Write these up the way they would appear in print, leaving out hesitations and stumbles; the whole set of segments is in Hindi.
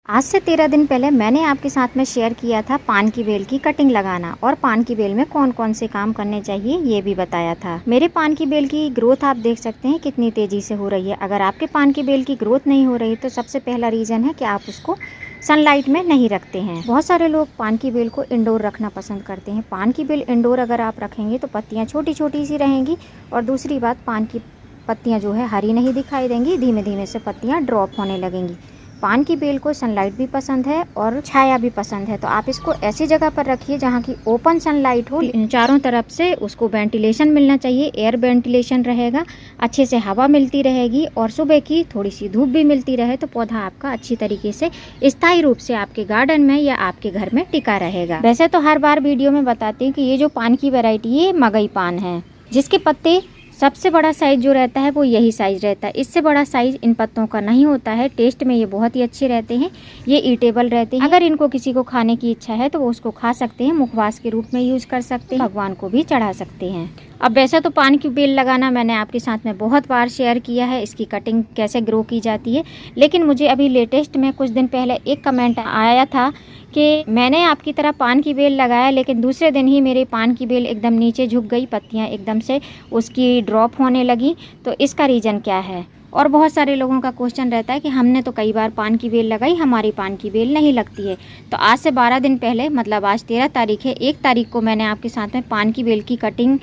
आज से 13 दिन पहले मैंने आपके साथ में शेयर किया था पान की बेल की कटिंग लगाना और पान की बेल में कौन कौन से काम करने चाहिए ये भी बताया था। मेरे पान की बेल की ग्रोथ आप देख सकते हैं कितनी तेजी से हो रही है। अगर आपके पान की बेल की ग्रोथ नहीं हो रही तो सबसे पहला रीज़न है कि आप उसको सनलाइट में नहीं रखते हैं। बहुत सारे लोग पान की बेल को इंडोर रखना पसंद करते हैं। पान की बेल इंडोर अगर आप रखेंगे तो पत्तियाँ छोटी छोटी सी रहेंगी और दूसरी बात पान की पत्तियाँ जो है हरी नहीं दिखाई देंगी, धीमे धीमे से पत्तियाँ ड्रॉप होने लगेंगी। पान की बेल को सनलाइट भी पसंद है और छाया भी पसंद है, तो आप इसको ऐसी जगह पर रखिए जहाँ की ओपन सनलाइट हो। चारों तरफ से उसको वेंटिलेशन मिलना चाहिए, एयर वेंटिलेशन रहेगा, अच्छे से हवा मिलती रहेगी और सुबह की थोड़ी सी धूप भी मिलती रहे तो पौधा आपका अच्छी तरीके से स्थायी रूप से आपके गार्डन में या आपके घर में टिका रहेगा। वैसे तो हर बार वीडियो में बताती हूँ कि ये जो पान की वैरायटी है मगई पान है, जिसके पत्ते सबसे बड़ा साइज जो रहता है वो यही साइज रहता है। इससे बड़ा साइज इन पत्तों का नहीं होता है। टेस्ट में ये बहुत ही अच्छे रहते हैं, ये ईटेबल रहते हैं। अगर इनको किसी को खाने की इच्छा है तो वो उसको खा सकते हैं, मुखवास के रूप में यूज कर सकते हैं, भगवान को भी चढ़ा सकते हैं। अब वैसे तो पान की बेल लगाना मैंने आपके साथ में बहुत बार शेयर किया है, इसकी कटिंग कैसे ग्रो की जाती है, लेकिन मुझे अभी लेटेस्ट में कुछ दिन पहले एक कमेंट आया था कि मैंने आपकी तरह पान की बेल लगाया लेकिन दूसरे दिन ही मेरे पान की बेल एकदम नीचे झुक गई, पत्तियां एकदम से उसकी ड्रॉप होने लगी, तो इसका रीज़न क्या है। और बहुत सारे लोगों का क्वेश्चन रहता है कि हमने तो कई बार पान की बेल लगाई, हमारी पान की बेल नहीं लगती है। तो आज से 12 दिन पहले, मतलब आज 13 तारीख है, 1 तारीख को मैंने आपके साथ में पान की बेल की कटिंग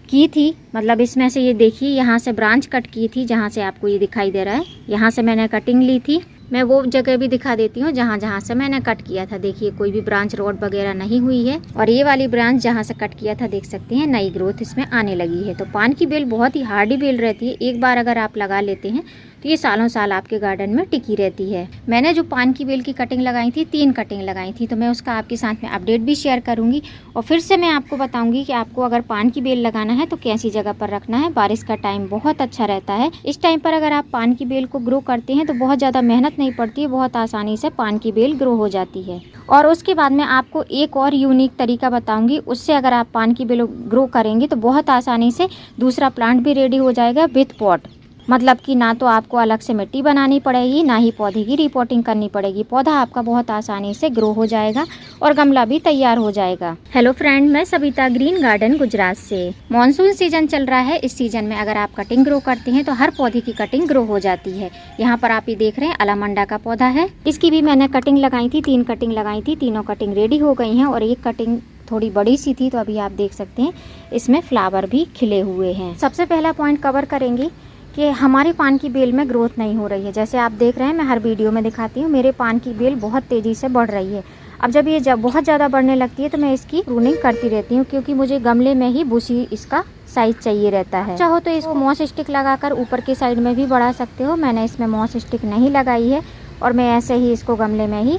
की थी। मतलब इसमें से ये देखिए, यहाँ से ब्रांच कट की थी, जहाँ से आपको ये दिखाई दे रहा है, यहाँ से मैंने कटिंग ली थी। मैं वो जगह भी दिखा देती हूँ जहाँ जहाँ से मैंने कट किया था। देखिए कोई भी ब्रांच रोड वगैरह नहीं हुई है और ये वाली ब्रांच जहाँ से कट किया था देख सकते हैं नई ग्रोथ इसमें आने लगी है। तो पान की बेल बहुत ही हार्डी बेल रहती है, एक बार अगर आप लगा लेते हैं तो ये सालों साल आपके गार्डन में टिकी रहती है। मैंने जो पान की बेल की कटिंग लगाई थी, 3 कटिंग लगाई थी, तो मैं उसका आपके साथ में अपडेट भी शेयर करूंगी और फिर से मैं आपको बताऊंगी कि आपको अगर पान की बेल लगाना है तो कैसी जगह पर रखना है। बारिश का टाइम बहुत अच्छा रहता है, इस टाइम पर अगर आप पान की बेल को ग्रो करते हैं तो बहुत ज़्यादा मेहनत नहीं पड़ती है, बहुत आसानी से पान की बेल ग्रो हो जाती है। और उसके बाद मैं आपको एक और यूनिक तरीका बताऊंगी, उससे अगर आप पान की बेल ग्रो करेंगे तो बहुत आसानी से दूसरा प्लांट भी रेडी हो जाएगा विथ पॉट। मतलब कि ना तो आपको अलग से मिट्टी बनानी पड़ेगी, ना ही पौधे की रिपोर्टिंग करनी पड़ेगी। पौधा आपका बहुत आसानी से ग्रो हो जाएगा और गमला भी तैयार हो जाएगा। हेलो फ्रेंड, मैं सविता ग्रीन गार्डन गुजरात से। मॉनसून सीजन चल रहा है, इस सीजन में अगर आप कटिंग ग्रो करते हैं तो हर पौधे की कटिंग ग्रो हो जाती है। यहाँ पर आप ये देख रहे हैं अलामंडा का पौधा है, इसकी भी मैंने कटिंग लगाई थी, 3 कटिंग लगाई थी, तीनों कटिंग रेडी हो गई हैं और एक कटिंग थोड़ी बड़ी सी थी, तो अभी आप देख सकते हैं इसमें फ्लावर भी खिले हुए हैं। सबसे पहला पॉइंट कवर करेंगे कि हमारी पान की बेल में ग्रोथ नहीं हो रही है। जैसे आप देख रहे हैं, मैं हर वीडियो में दिखाती हूँ, मेरे पान की बेल बहुत तेज़ी से बढ़ रही है। अब जब ये बहुत ज़्यादा बढ़ने लगती है तो मैं इसकी प्रूनिंग करती रहती हूँ, क्योंकि मुझे गमले में ही बुशी इसका साइज चाहिए रहता है। चाहो तो इसको मॉस स्टिक लगाकर ऊपर के साइड में भी बढ़ा सकते हो। मैंने इसमें मॉस स्टिक नहीं लगाई है और मैं ऐसे ही इसको गमले में ही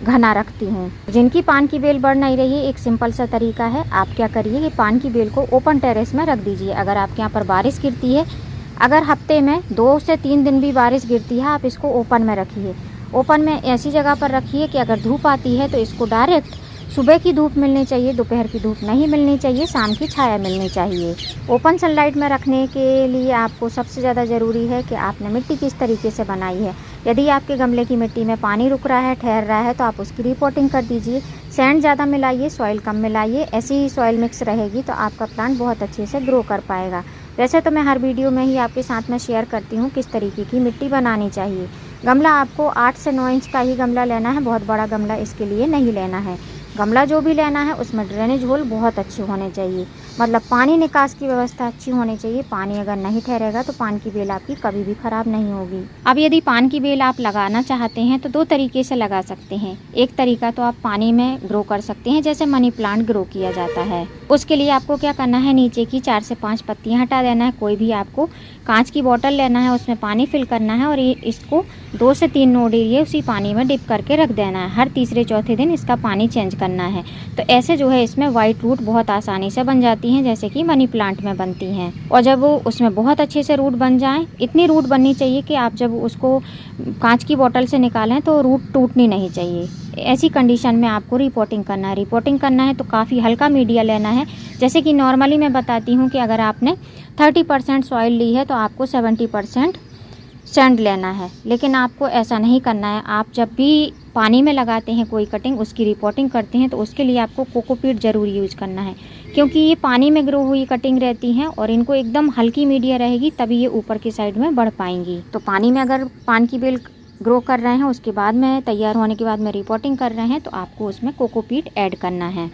घना रखती हूँ। जिनकी पान की बेल बढ़ नहीं रही है, एक सिंपल सा तरीका है, आप क्या करिए कि पान की बेल को ओपन टेरेस में रख दीजिए। अगर आपके यहाँ पर बारिश गिरती है, अगर हफ्ते में 2 से 3 दिन भी बारिश गिरती है, आप इसको ओपन में रखिए। ओपन में ऐसी जगह पर रखिए कि अगर धूप आती है तो इसको डायरेक्ट सुबह की धूप मिलनी चाहिए, दोपहर की धूप नहीं मिलनी चाहिए, शाम की छाया मिलनी चाहिए। ओपन सनलाइट में रखने के लिए आपको सबसे ज़्यादा ज़रूरी है कि आपने मिट्टी किस तरीके से बनाई है। यदि आपके गमले की मिट्टी में पानी रुक रहा है, ठहर रहा है, तो आप उसकी रिपोर्टिंग कर दीजिए। सैंड ज़्यादा मिलाइए, सॉइल कम मिलाइए, ऐसी ही सॉइल मिक्स रहेगी तो आपका प्लांट बहुत अच्छे से ग्रो कर पाएगा। वैसे तो मैं हर वीडियो में ही आपके साथ में शेयर करती हूँ किस तरीके की मिट्टी बनानी चाहिए। गमला आपको 8 से 9 इंच का ही गमला लेना है, बहुत बड़ा गमला इसके लिए नहीं लेना है। गमला जो भी लेना है उसमें ड्रेनेज होल बहुत अच्छे होने चाहिए, मतलब पानी निकास की व्यवस्था अच्छी होनी चाहिए। पानी अगर नहीं ठहरेगा तो पान की बेल आपकी कभी भी खराब नहीं होगी। अब यदि पान की बेल आप लगाना चाहते हैं तो 2 तरीके से लगा सकते हैं। एक तरीका तो आप पानी में ग्रो कर सकते हैं, जैसे मनी प्लांट ग्रो किया जाता है। उसके लिए आपको क्या करना है, नीचे की 4 से 5 पत्तियां हटा देना है। कोई भी आपको कांच की बोतल लेना है, उसमें पानी फिल करना है और इसको 2 से 3 नोड ये उसी पानी में डिप करके रख देना है। हर तीसरे चौथे दिन इसका पानी चेंज करना है। तो ऐसे जो है इसमें वाइट रूट बहुत आसानी से बन जाती हैं, जैसे कि मनी प्लांट में बनती हैं। और जब वो उसमें बहुत अच्छे से रूट बन जाएं, इतनी रूट बननी चाहिए कि आप जब उसको कांच की बोतल से निकालें तो रूट टूटनी नहीं चाहिए। ऐसी कंडीशन में आपको रिपोर्टिंग करना है। रिपोर्टिंग करना है तो काफ़ी हल्का मीडिया लेना है। जैसे कि नॉर्मली मैं बताती हूँ कि अगर आपने 30% सॉइल ली है तो आपको 70% सैंड लेना है, लेकिन आपको ऐसा नहीं करना है। आप जब भी पानी में लगाते हैं कोई कटिंग, उसकी रिपोर्टिंग करते हैं, तो उसके लिए आपको कोकोपीट ज़रूर यूज करना है, क्योंकि ये पानी में ग्रो हुई कटिंग रहती हैं और इनको एकदम हल्की मीडिया रहेगी तभी ये ऊपर की साइड में बढ़ पाएंगी। तो पानी में अगर पान की बेल ग्रो कर रहे हैं, उसके बाद में तैयार होने के बाद में रिपोर्टिंग कर रहे हैं, तो आपको उसमें कोकोपीट ऐड करना है।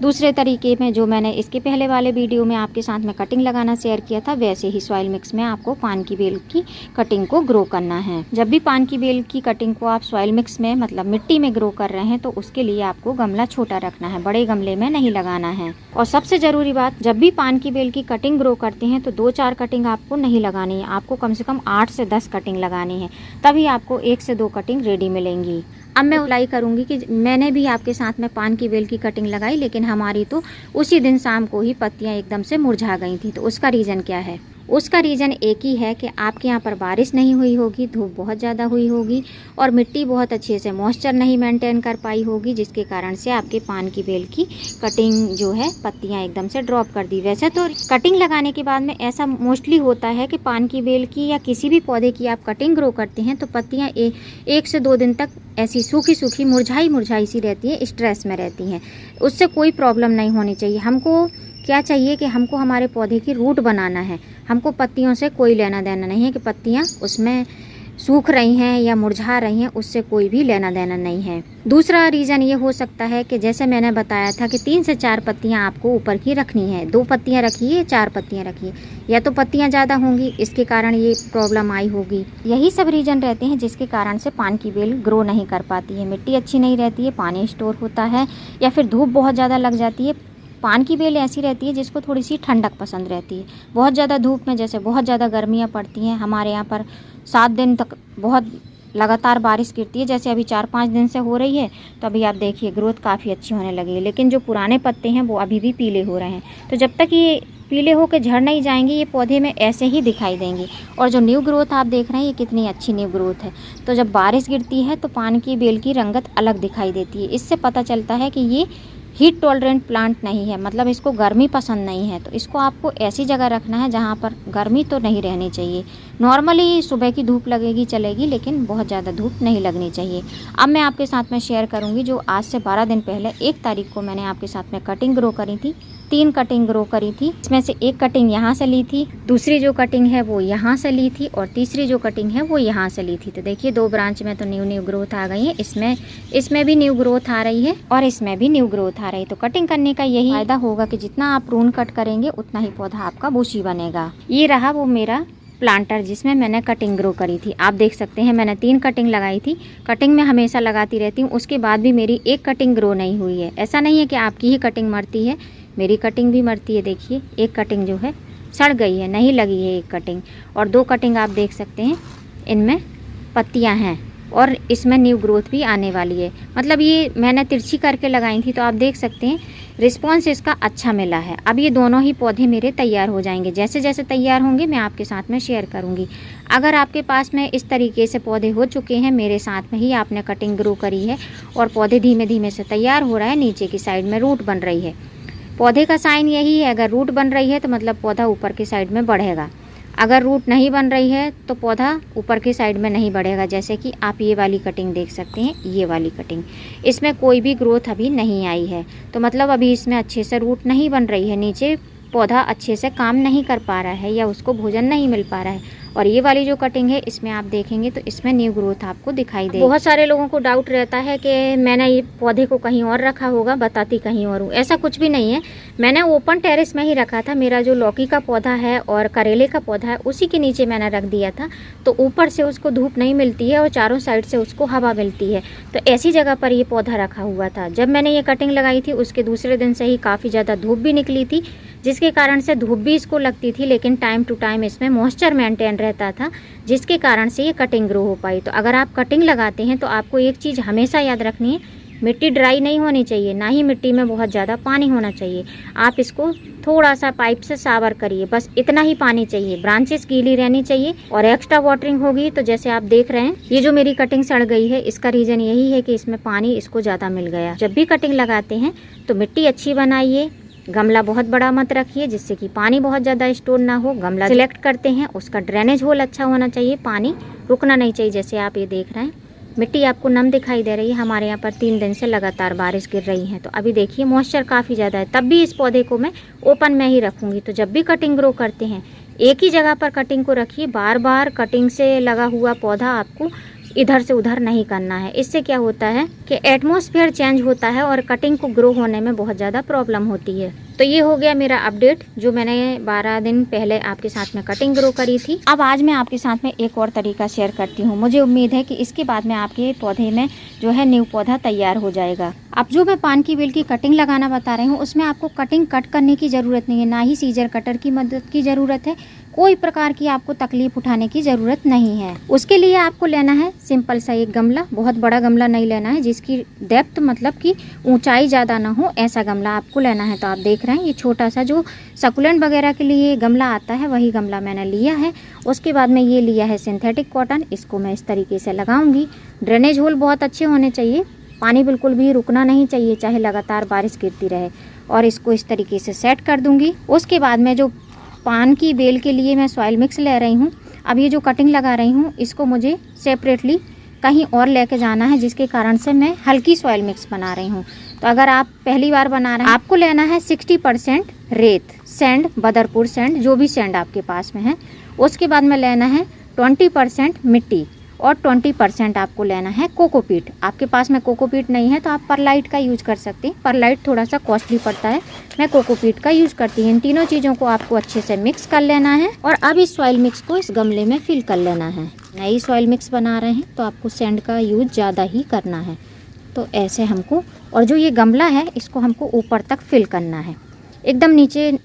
दूसरे तरीके में जो मैंने इसके पहले वाले वीडियो में आपके साथ में कटिंग लगाना शेयर किया था, वैसे ही सॉइल मिक्स में आपको पान की बेल की कटिंग को ग्रो करना है। जब भी पान की बेल की कटिंग को आप सॉइल मिक्स में मतलब मिट्टी में ग्रो कर रहे हैं, तो उसके लिए आपको गमला छोटा रखना है, बड़े गमले में नहीं लगाना है। और सबसे ज़रूरी बात, जब भी पान की बेल की कटिंग ग्रो करते हैं तो 2-4 कटिंग आपको नहीं लगानी है, आपको कम से कम 8 से 10 कटिंग लगानी है, तभी आपको 1 से 2 कटिंग रेडी मिलेंगी। अब मैं अप्लाई करूंगी कि मैंने भी आपके साथ में पान की बेल की कटिंग लगाई, लेकिन हमारी तो उसी दिन शाम को ही पत्तियां एकदम से मुरझा गई थी। तो उसका रीज़न क्या है? उसका रीज़न एक ही है कि आपके यहाँ पर बारिश नहीं हुई होगी, धूप बहुत ज़्यादा हुई होगी और मिट्टी बहुत अच्छे से मॉइस्चर नहीं मेंटेन कर पाई होगी, जिसके कारण से आपके पान की बेल की कटिंग जो है पत्तियां एकदम से ड्रॉप कर दी। वैसे तो कटिंग लगाने के बाद में ऐसा मोस्टली होता है कि पान की बेल की या किसी भी पौधे की आप कटिंग ग्रो करते हैं तो पत्तियाँ 1 से 2 दिन तक ऐसी सूखी मुरझाई सी रहती है, स्ट्रेस में रहती हैं। उससे कोई प्रॉब्लम नहीं होनी चाहिए। हमको क्या चाहिए कि हमको हमारे पौधे की रूट बनाना है, हमको पत्तियों से कोई लेना देना नहीं है कि पत्तियां उसमें सूख रही हैं या मुरझा रही हैं, उससे कोई भी लेना देना नहीं है। दूसरा रीज़न ये हो सकता है कि जैसे मैंने बताया था कि 3 से 4 पत्तियां आपको ऊपर की रखनी है, 2 पत्तियां रखिए, 4 पत्तियां रखिए, या तो पत्तियां ज़्यादा होंगी, इसके कारण ये प्रॉब्लम आई होगी। यही सब रीज़न रहते हैं जिसके कारण से पान की बेल ग्रो नहीं कर पाती है। मिट्टी अच्छी नहीं रहती है, पानी स्टोर होता है, या फिर धूप बहुत ज़्यादा लग जाती है। पान की बेल ऐसी रहती है जिसको थोड़ी सी ठंडक पसंद रहती है। बहुत ज़्यादा धूप में, जैसे बहुत ज़्यादा गर्मियाँ पड़ती हैं, हमारे यहाँ पर 7 दिन तक बहुत लगातार बारिश गिरती है, जैसे अभी 4-5 दिन से हो रही है, तो अभी आप देखिए ग्रोथ काफ़ी अच्छी होने लगी है। लेकिन जो पुराने पत्ते हैं वो अभी भी पीले हो रहे हैं, तो जब तक ये पीले होकर झड़ नहीं जाएंगे, ये पौधे में ऐसे ही दिखाई देंगे। और जो न्यू ग्रोथ आप देख रहे हैं, ये कितनी अच्छी न्यू ग्रोथ है। तो जब बारिश गिरती है तो पान की बेल की रंगत अलग दिखाई देती है। इससे पता चलता है कि ये हीट टॉलरेंट प्लांट नहीं है, मतलब इसको गर्मी पसंद नहीं है। तो इसको आपको ऐसी जगह रखना है जहाँ पर गर्मी तो नहीं रहनी चाहिए। नॉर्मली सुबह की धूप लगेगी चलेगी, लेकिन बहुत ज़्यादा धूप नहीं लगनी चाहिए। अब मैं आपके साथ में शेयर करूँगी जो आज से 12 दिन पहले 1 तारीख को मैंने आपके साथ में कटिंग ग्रो करी थी। 3 कटिंग ग्रो करी थी, इसमें से 1 कटिंग यहाँ से ली थी, दूसरी जो कटिंग है वो यहाँ से ली थी, और तीसरी जो कटिंग है वो यहाँ से ली थी। तो देखिए 2 ब्रांच में तो न्यू ग्रोथ आ गई है, इसमें भी न्यू ग्रोथ आ रही है और इसमें भी न्यू ग्रोथ आ रही है। तो कटिंग करने का यही फायदा होगा कि जितना आप प्रून कट करेंगे उतना ही पौधा आपका बूशी बनेगा। ये रहा वो मेरा प्लांटर जिसमें मैंने कटिंग ग्रो करी थी। आप देख सकते हैं मैंने 3 कटिंग लगाई थी। कटिंग में हमेशा लगाती रहती हूँ, उसके बाद भी मेरी 1 कटिंग ग्रो नहीं हुई है। ऐसा नहीं है कि आपकी ही कटिंग मरती है, मेरी कटिंग भी मरती है। देखिए 1 कटिंग जो है सड़ गई है, नहीं लगी है 1 कटिंग, और 2 कटिंग आप देख सकते हैं इनमें पत्तियां हैं और इसमें न्यू ग्रोथ भी आने वाली है। मतलब ये मैंने तिरछी करके लगाई थी, तो आप देख सकते हैं रिस्पॉन्स इसका अच्छा मिला है। अब ये दोनों ही पौधे मेरे तैयार हो जाएंगे, जैसे जैसे तैयार होंगे मैं आपके साथ में शेयर करूंगी। अगर आपके पास में इस तरीके से पौधे हो चुके हैं, मेरे साथ में ही आपने कटिंग ग्रो करी है और पौधे धीमे धीमे से तैयार हो रहा है, नीचे की साइड में रूट बन रही है। पौधे का साइन यही है, अगर रूट बन रही है तो मतलब पौधा ऊपर की साइड में बढ़ेगा, अगर रूट नहीं बन रही है तो पौधा ऊपर की साइड में नहीं बढ़ेगा। जैसे कि आप ये वाली कटिंग देख सकते हैं, ये वाली कटिंग, इसमें कोई भी ग्रोथ अभी नहीं आई है, तो मतलब अभी इसमें अच्छे से रूट नहीं बन रही है, नीचे पौधा अच्छे से काम नहीं कर पा रहा है या उसको भोजन नहीं मिल पा रहा है। और ये वाली जो कटिंग है इसमें आप देखेंगे तो इसमें न्यू ग्रोथ आपको दिखाई दे। बहुत सारे लोगों को डाउट रहता है कि मैंने ये पौधे को कहीं और रखा होगा, बताती कहीं और हूँ। ऐसा कुछ भी नहीं है, मैंने ओपन टेरेस में ही रखा था। मेरा जो लौकी का पौधा है और करेले का पौधा है उसी के नीचे मैंने रख दिया था, तो ऊपर से उसको धूप नहीं मिलती है और चारों साइड से उसको हवा मिलती है, तो ऐसी जगह पर ये पौधा रखा हुआ था। जब मैंने ये कटिंग लगाई थी उसके दूसरे दिन से ही काफ़ी ज़्यादा धूप भी निकली थी, जिसके कारण से धूप भी इसको लगती थी, लेकिन टाइम टू टाइम इसमें मॉइस्चर मेंटेन रहता था, जिसके कारण से ये कटिंग ग्रो हो पाई। तो अगर आप कटिंग लगाते हैं तो आपको एक चीज़ हमेशा याद रखनी है, मिट्टी ड्राई नहीं होनी चाहिए, ना ही मिट्टी में बहुत ज़्यादा पानी होना चाहिए। आप इसको थोड़ा सा पाइप से शावर करिए, बस इतना ही पानी चाहिए, ब्रांचेस गीली रहनी चाहिए। और एक्स्ट्रा वाटरिंग होगी तो जैसे आप देख रहे हैं ये जो मेरी कटिंग सड़ गई है, इसका रीज़न यही है कि इसमें पानी इसको ज़्यादा मिल गया। जब भी कटिंग लगाते हैं तो मिट्टी अच्छी बनाइए, गमला बहुत बड़ा मत रखिए जिससे कि पानी बहुत ज़्यादा स्टोर ना हो। गमला सिलेक्ट करते हैं उसका ड्रेनेज होल अच्छा होना चाहिए, पानी रुकना नहीं चाहिए। जैसे आप ये देख रहे हैं मिट्टी आपको नम दिखाई दे रही है। हमारे यहाँ पर 3 दिन से लगातार बारिश गिर रही है, तो अभी देखिए मॉइस्चर काफ़ी ज़्यादा है। तब भी इस पौधे को मैं ओपन में ही रखूँगी। तो जब भी कटिंग ग्रो करते हैं एक ही जगह पर कटिंग को रखिए। बार बार कटिंग से लगा हुआ पौधा आपको इधर से उधर नहीं करना है। इससे क्या होता है कि एटमॉस्फेयर चेंज होता है और कटिंग को ग्रो होने में बहुत ज़्यादा प्रॉब्लम होती है। तो ये हो गया मेरा अपडेट जो मैंने 12 दिन पहले आपके साथ में कटिंग ग्रो करी थी। अब आज मैं आपके साथ में एक और तरीका शेयर करती हूँ। मुझे उम्मीद है कि इसके बाद में आपके पौधे में जो है न्यू पौधा तैयार हो जाएगा। अब जो मैं पान की बेल की कटिंग लगाना बता रही हूँ उसमें आपको कटिंग कट करने की ज़रूरत नहीं है, ना ही सीजर कटर की मदद की ज़रूरत है। कोई प्रकार की आपको तकलीफ उठाने की ज़रूरत नहीं है। उसके लिए आपको लेना है सिंपल सा एक गमला। बहुत बड़ा गमला नहीं लेना है, जिसकी डेप्थ मतलब कि ऊंचाई ज़्यादा ना हो, ऐसा गमला आपको लेना है। तो आप देख रहे हैं ये छोटा सा जो सकुलेंट वगैरह के लिए गमला आता है वही गमला मैंने लिया है। उसके बाद में ये लिया है सिंथेटिक कॉटन। इसको मैं इस तरीके से लगाऊंगी। ड्रेनेज होल बहुत अच्छे होने चाहिए, पानी बिल्कुल भी रुकना नहीं चाहिए, चाहे लगातार बारिश गिरती रहे। और इसको इस तरीके से सेट कर दूंगी। उसके बाद में जो पान की बेल के लिए मैं सॉइल मिक्स ले रही हूँ, अब ये जो कटिंग लगा रही हूँ इसको मुझे सेपरेटली कहीं और लेके जाना है, जिसके कारण से मैं हल्की सॉइल मिक्स बना रही हूँ। तो अगर आप पहली बार बना रहे हैं आपको लेना है 60% रेत सैंड, बदरपुर सैंड, जो भी सैंड आपके पास में है। उसके बाद में लेना है 20% मिट्टी और 20% आपको लेना है कोकोपीट। आपके पास में कोकोपीट नहीं है तो आप परलाइट का यूज कर सकते हैं। परलाइट थोड़ा सा कॉस्टली पड़ता है, मैं कोकोपीट का यूज करती हूँ। इन तीनों चीज़ों को आपको अच्छे से मिक्स कर लेना है और अब इस सॉइल मिक्स को इस गमले में फिल कर लेना है। नई सॉइल मिक्स बना रहे हैं तो आपको सैंड का यूज ज़्यादा ही करना है। तो ऐसे हमको, और जो ये गमला है इसको हमको ऊपर तक फिल करना है, एकदम नीचे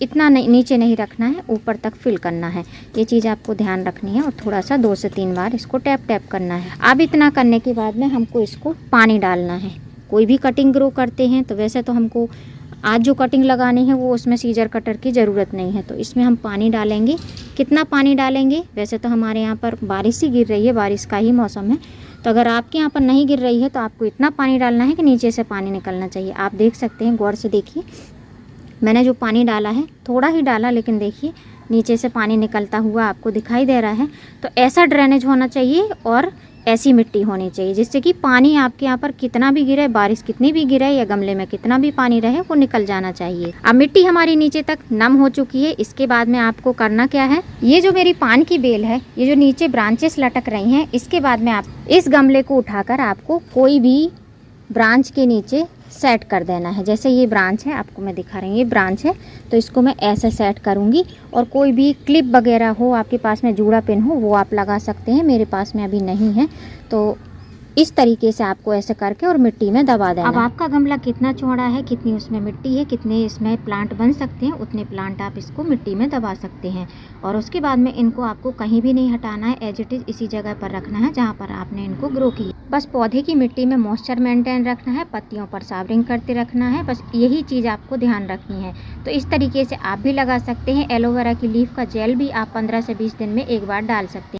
इतना नहीं, नीचे नहीं रखना है, ऊपर तक फिल करना है। ये चीज़ आपको ध्यान रखनी है और थोड़ा सा 2 से 3 बार इसको टैप टैप करना है। अब इतना करने के बाद में हमको इसको पानी डालना है। कोई भी कटिंग ग्रो करते हैं तो वैसे तो हमको आज जो कटिंग लगानी है वो उसमें सीजर कटर की ज़रूरत नहीं है, तो इसमें हम पानी डालेंगे। कितना पानी डालेंगे, वैसे तो हमारे यहाँ पर बारिश ही गिर रही है, बारिश का ही मौसम है। तो अगर आपके यहाँ पर नहीं गिर रही है तो आपको इतना पानी डालना है कि नीचे से पानी निकलना चाहिए। आप देख सकते हैं, गौर से देखिए, मैंने जो पानी डाला है थोड़ा ही डाला, लेकिन देखिए नीचे से पानी निकलता हुआ आपको दिखाई दे रहा है। तो ऐसा ड्रेनेज होना चाहिए और ऐसी मिट्टी होनी चाहिए जिससे कि पानी आपके यहाँ पर कितना भी गिरे, बारिश कितनी भी गिरे या गमले में कितना भी पानी रहे, वो निकल जाना चाहिए। अब मिट्टी हमारी नीचे तक नम हो चुकी है। इसके बाद में आपको करना क्या है, ये जो मेरी पान की बेल है, ये जो नीचे ब्रांचेस लटक रही हैं, इसके बाद में आप इस गमले को उठाकर आपको कोई भी ब्रांच के नीचे सेट कर देना है। जैसे ये ब्रांच है, आपको मैं दिखा रही हूँ, ये ब्रांच है तो इसको मैं ऐसे सेट करूँगी। और कोई भी क्लिप वगैरह हो, आपके पास में जूड़ा पिन हो, वो आप लगा सकते हैं। मेरे पास में अभी नहीं है, तो इस तरीके से आपको ऐसे करके और मिट्टी में दबा देना। अब आपका गमला कितना चौड़ा है, कितनी उसमें मिट्टी है, कितने इसमें प्लांट बन सकते हैं, उतने प्लांट आप इसको मिट्टी में दबा सकते हैं। और उसके बाद में इनको आपको कहीं भी नहीं हटाना है, एज इट इज़ इसी जगह पर रखना है जहाँ पर आपने इनको ग्रो किया। बस पौधे की मिट्टी में मॉइस्चर मेंटेन रखना है, पत्तियों पर सावरिंग करते रखना है, बस यही चीज़ आपको ध्यान रखनी है। तो इस तरीके से आप भी लगा सकते हैं। एलोवेरा की लीफ का जेल भी आप 15 से 20 दिन में एक बार डाल सकते हैं।